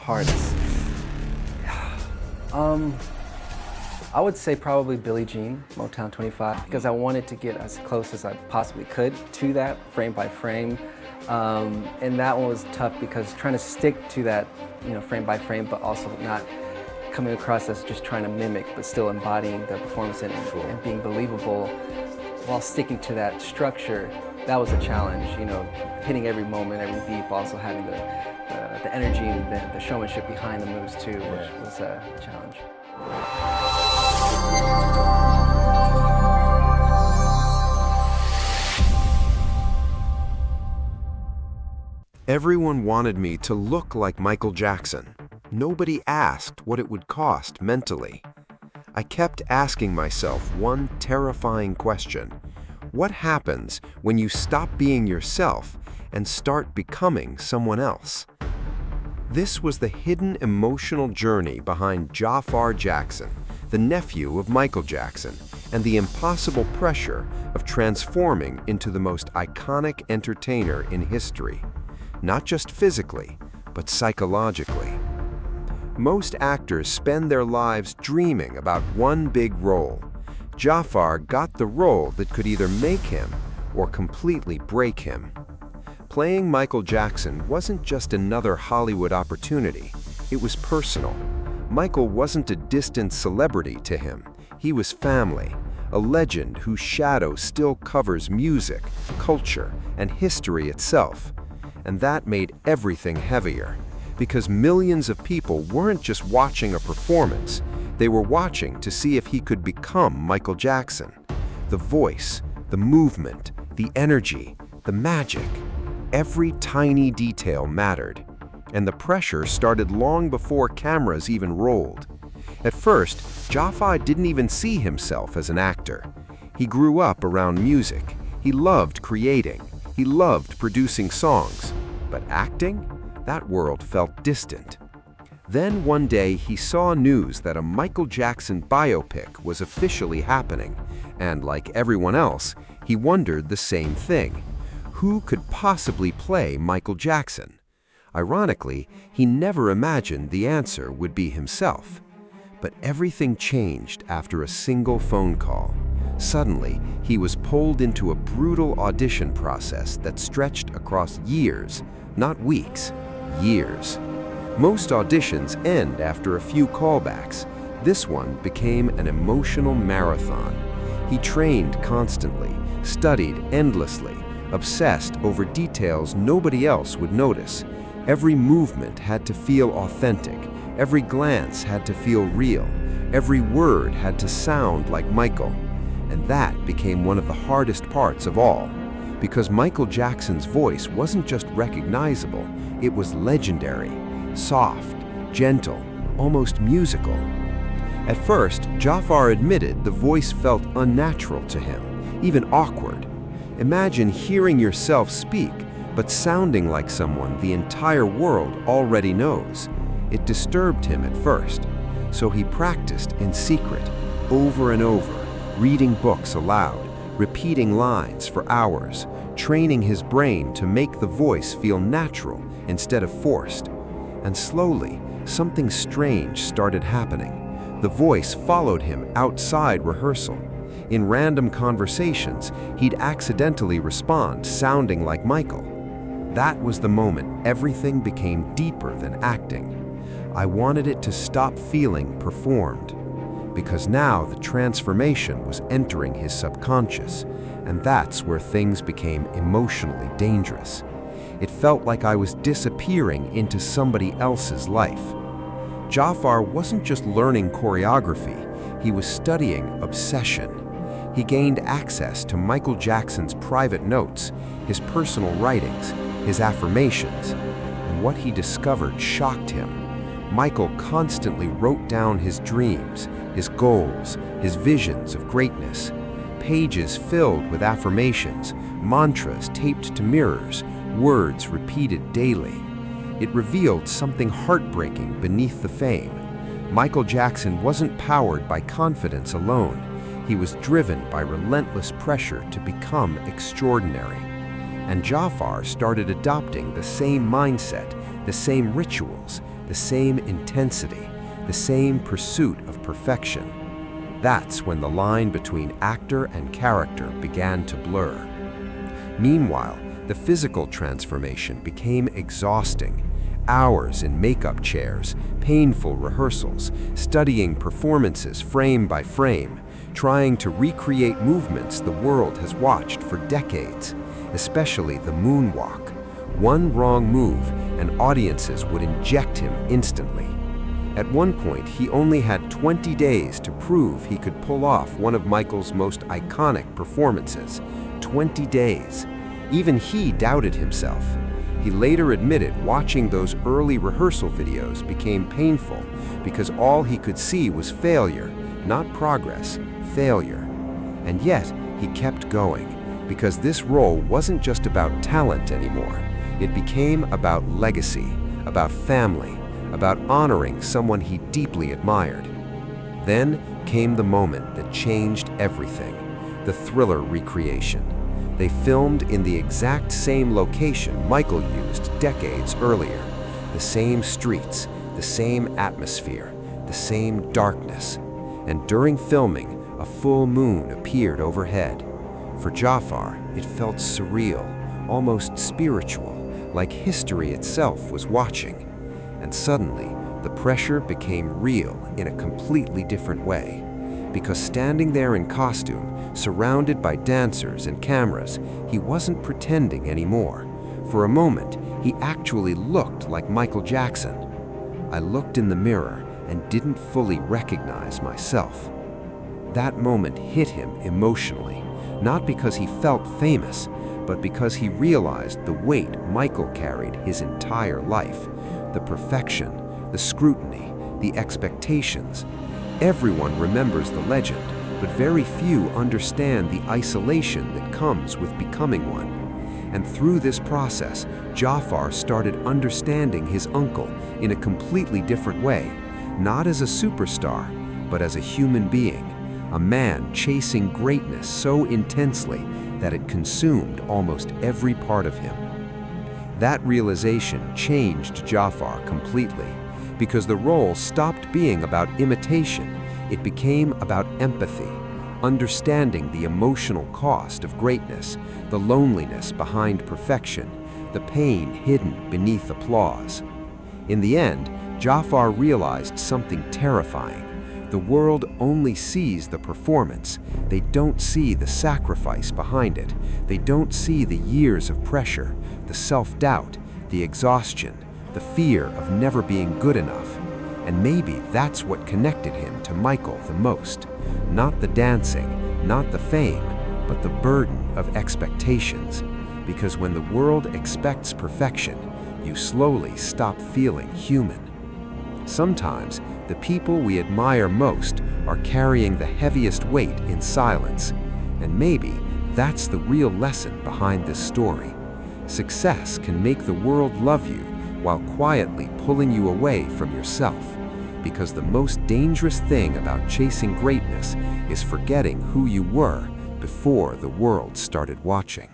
Hardest. Um, I would say probably Billie Jean, Motown 25, because I wanted to get as close as I possibly could to that frame by frame. And that one was tough because trying to stick to that, frame by frame, but also not coming across as just trying to mimic, but still embodying the performance and being believable while sticking to that structure. That was a challenge, hitting every moment, every beat, also having the energy and the showmanship behind the moves too, which was a challenge. Everyone wanted me to look like Michael Jackson. Nobody asked what it would cost mentally. I kept asking myself one terrifying question. What happens when you stop being yourself and start becoming someone else? This was the hidden emotional journey behind Jaafar Jackson, the nephew of Michael Jackson, and the impossible pressure of transforming into the most iconic entertainer in history, not just physically, but psychologically. Most actors spend their lives dreaming about one big role. Jaafar got the role that could either make him or completely break him. Playing Michael Jackson wasn't just another Hollywood opportunity, it was personal. Michael wasn't a distant celebrity to him, he was family, a legend whose shadow still covers music, culture, and history itself. And that made everything heavier, because millions of people weren't just watching a performance, they were watching to see if he could become Michael Jackson. The voice, the movement, the energy, the magic. Every tiny detail mattered, and the pressure started long before cameras even rolled. At first, Jaafar didn't even see himself as an actor. He grew up around music. He loved creating. He loved producing songs. But acting? That world felt distant. Then one day he saw news that a Michael Jackson biopic was officially happening, and like everyone else, he wondered the same thing. Who could possibly play Michael Jackson? Ironically, he never imagined the answer would be himself. But everything changed after a single phone call. Suddenly, he was pulled into a brutal audition process that stretched across years, not weeks, years. Most auditions end after a few callbacks. This one became an emotional marathon. He trained constantly, studied endlessly, obsessed over details nobody else would notice. Every movement had to feel authentic. Every glance had to feel real. Every word had to sound like Michael. And that became one of the hardest parts of all, because Michael Jackson's voice wasn't just recognizable, it was legendary, soft, gentle, almost musical. At first, Jaafar admitted the voice felt unnatural to him, even awkward. Imagine hearing yourself speak, but sounding like someone the entire world already knows. It disturbed him at first, so he practiced in secret, over and over, reading books aloud, repeating lines for hours, training his brain to make the voice feel natural instead of forced. And slowly, something strange started happening. The voice followed him outside rehearsal. In random conversations, he'd accidentally respond sounding like Michael. That was the moment everything became deeper than acting. I wanted it to stop feeling performed, because now the transformation was entering his subconscious, and that's where things became emotionally dangerous. It felt like I was disappearing into somebody else's life. Jaafar wasn't just learning choreography, he was studying obsession. He gained access to Michael Jackson's private notes, his personal writings, his affirmations, and what he discovered shocked him. Michael constantly wrote down his dreams, his goals, his visions of greatness. Pages filled with affirmations, mantras taped to mirrors, words repeated daily. It revealed something heartbreaking beneath the fame. Michael Jackson wasn't powered by confidence alone. He was driven by relentless pressure to become extraordinary. And Jaafar started adopting the same mindset, the same rituals, the same intensity, the same pursuit of perfection. That's when the line between actor and character began to blur. Meanwhile, the physical transformation became exhausting. Hours in makeup chairs, painful rehearsals, studying performances frame by frame, trying to recreate movements the world has watched for decades, especially the moonwalk. One wrong move and audiences would inject him instantly. At one point, he only had 20 days to prove he could pull off one of Michael's most iconic performances. 20 days. Even he doubted himself. He later admitted watching those early rehearsal videos became painful because all he could see was failure, not progress, failure. And yet, he kept going, because this role wasn't just about talent anymore. It became about legacy, about family, about honoring someone he deeply admired. Then came the moment that changed everything, the Thriller recreation. They filmed in the exact same location Michael used decades earlier. The same streets, the same atmosphere, the same darkness. And during filming, a full moon appeared overhead. For Jaafar, it felt surreal, almost spiritual, like history itself was watching. And suddenly, the pressure became real in a completely different way. Because standing there in costume, surrounded by dancers and cameras, he wasn't pretending anymore. For a moment, he actually looked like Michael Jackson. I looked in the mirror and didn't fully recognize myself. That moment hit him emotionally, not because he felt famous, but because he realized the weight Michael carried his entire life. The perfection, the scrutiny, the expectations. Everyone remembers the legend, but very few understand the isolation that comes with becoming one. And through this process, Jaafar started understanding his uncle in a completely different way, not as a superstar, but as a human being, a man chasing greatness so intensely that it consumed almost every part of him. That realization changed Jaafar completely, because the role stopped being about imitation. It became about empathy, understanding the emotional cost of greatness, the loneliness behind perfection, the pain hidden beneath applause. In the end, Jaafar realized something terrifying. The world only sees the performance. They don't see the sacrifice behind it. They don't see the years of pressure, the self-doubt, the exhaustion, the fear of never being good enough. And maybe that's what connected him to Michael the most. Not the dancing, not the fame, but the burden of expectations. Because when the world expects perfection, you slowly stop feeling human. Sometimes, the people we admire most are carrying the heaviest weight in silence. And maybe that's the real lesson behind this story. Success can make the world love you while quietly pulling you away from yourself. Because the most dangerous thing about chasing greatness is forgetting who you were before the world started watching.